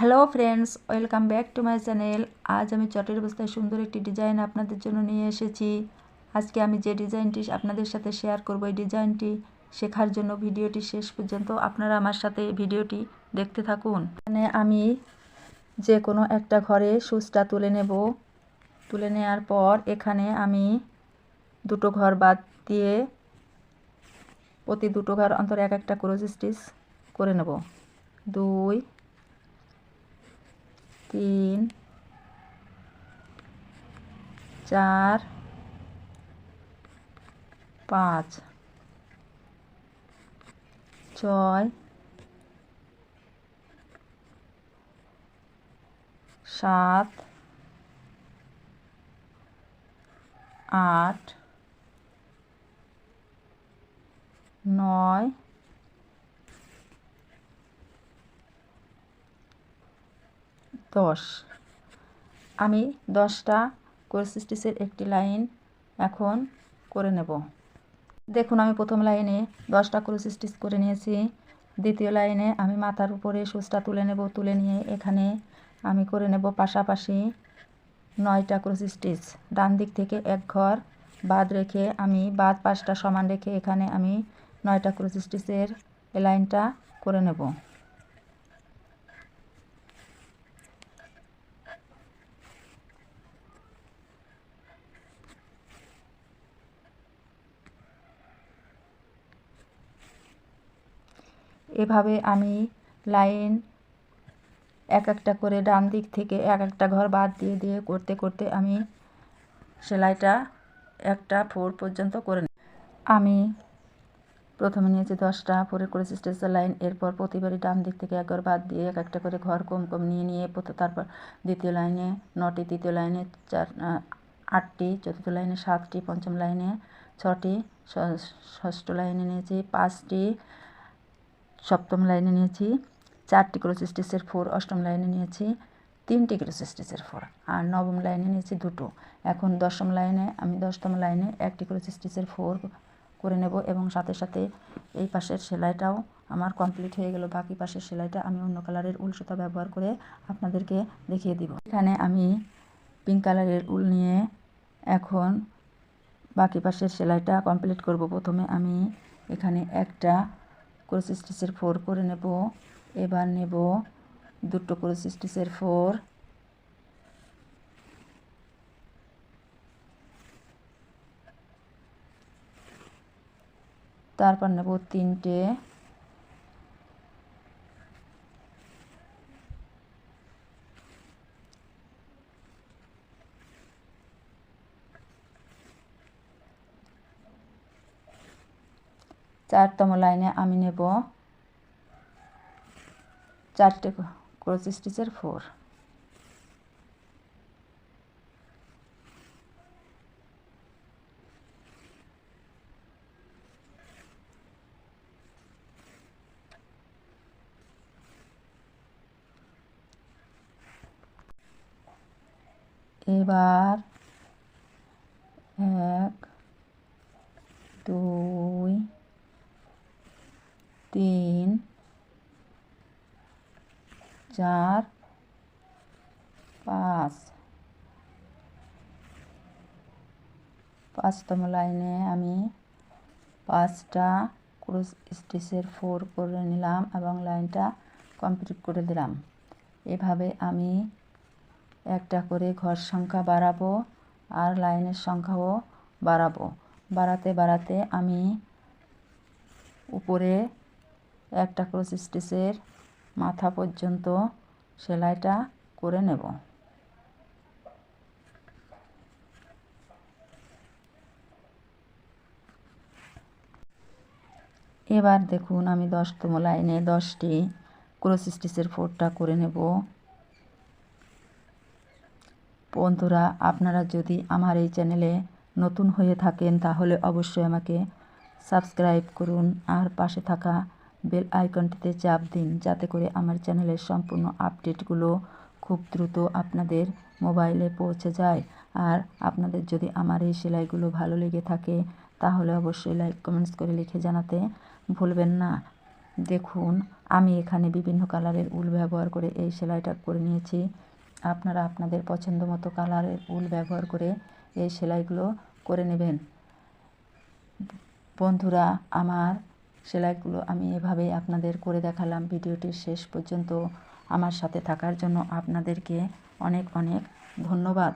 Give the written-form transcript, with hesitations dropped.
Hello friends, welcome back to my channel. আজ আমি চটের বস্তায় সুন্দর একটি ডিজাইন আপনাদের জন্য নিয়ে এসেছি। আজকে আমি যে ডিজাইনটি আপনাদের সাথে শেয়ার করব, এই ডিজাইনটি শেখার জন্য ভিডিওটি শেষ পর্যন্ত আপনারা আমার সাথে ভিডিওটি দেখতে থাকুন। এখানে আমি যে কোনো একটা ঘরে সুচটা তুলে নেব। তুলে নেওয়ার পর এখানে আমি দুটো ঘর বাদ দিয়ে প্রতি দুটো ঘর অন্তর এক একটা ক্রোশ স্টিচ করে নেব। 2 3 4 5 6 7 8 9 10। আমি 10টা ক্রোশ স্টিচের একটি লাইন এখন করে নেব। দেখুন, আমি প্রথম লাইনে 10টা ক্রোশ স্টিচ করে নিয়েছি। দ্বিতীয় লাইনে আমি মাথার উপরে সুচটা তুলে নেব। তুলে নিয়ে এখানে আমি করে নেব পাশাপাশি 9টা ক্রোশ স্টিচ। ডান দিক থেকে এক ঘর বাদ রেখে আমি বাদ পাশটা সমান রেখে এখানে আমি 9টা ক্রোশ স্টিচের এই লাইনটা করে নেব। এভাবে আমি লাইন এক একটা করে ডান দিক থেকে এক একটা ঘর বাদ দিয়ে দিয়ে করতে করতে আমি সেলাইটা একটা 4 পর্যন্ত করে নিই। আমি প্রথমে নিয়েছি 10টা 4 ক্রোশ স্টিচের লাইন। এরপর প্রতিবারই ডান দিক থেকে এক ঘর বাদ দিয়ে এক একটা করে ঘর কম কম নিয়ে তারপর দ্বিতীয় লাইনে 9টি, তৃতীয় লাইনে 8টি, চতুর্থ লাইনে 7টি, পঞ্চম লাইনে 6টি, ষষ্ঠ লাইনে নিয়েছি 5টি, সপ্তম লাইনে নিয়েছি 4টি ক্রোশ স্টিচের 4, অষ্টম লাইনে নিয়েছি 3টি ক্রোশ স্টিচের 4 আর নবম লাইনে নিয়েছি 2টো। এখন দশম লাইনে আমি 10তম লাইনে 1টি ক্রোশ স্টিচের 4 করে নেব এবং সাথে সাথে এই পাশের সেলাইটাও আমার কমপ্লিট হয়ে গেল। বাকি পাশের সেলাইটা আমি অন্য কালারের উল সুতা ব্যবহার করে আপনাদেরকে দেখিয়ে দিব। এখানে আমি পিঙ্ক কালারের উল নিয়ে এখন বাকি পাশের সেলাইটা কমপ্লিট করব। প্রথমে আমি এখানে একটা ক্রোশ স্টিচের 4 করে নেব। এবার নেব 2টো ক্রোশ স্টিচের 4, তারপর নেব 3টে, চারতম লাইনে আমি নেব 4টে ক্রোশ স্টিচের 4। এবার 1 2 3 4 5 5তম লাইনে আমি 5টা ক্রোশ স্টিচের 4 করে নিলাম এবং লাইনটা কমপ্লিট করে দিলাম। এভাবে আমি একটা করে ঘর সংখ্যা বাড়াবো আর লাইনের সংখ্যাও বাড়াবো। বাড়াতে বাড়াতে আমি উপরে একটা ক্রোশ স্টিচের মাথা পর্যন্ত সেলাইটা করে নেব। এবার দেখুন, আমি 10তম লাইনে 10টি ক্রোশ স্টিচের 4টা করে নেব। বন্ধুরা, আপনারা যদি আমার এই চ্যানেলে নতুন হয়ে থাকেন তাহলে অবশ্যই আমাকে সাবস্ক্রাইব করুন আর পাশে থাকা বেল আইকনটিতে চাপ দিন, যাতে করে আমার চ্যানেলের সম্পূর্ণ আপডেটগুলো খুব দ্রুত আপনাদের মোবাইলে পৌঁছে যায়। আর আপনাদের যদি আমার এই সেলাইগুলো ভালো লেগে থাকে তাহলে অবশ্যই লাইক কমেন্টস করে লিখে জানাতে ভুলবেন না। দেখুন, আমি এখানে বিভিন্ন কালারের উল ব্যবহার করে এই সেলাইটা করে নিয়েছি। আপনারা আপনাদের পছন্দ মতো কালারের উল ব্যবহার করে এই সেলাইগুলো করে নেবেন। বন্ধুরা, আমার সেলাইগুলো আমি এভাবেই আপনাদের করে দেখালাম। ভিডিওটির শেষ পর্যন্ত আমার সাথে থাকার জন্য আপনাদেরকে অনেক অনেক ধন্যবাদ।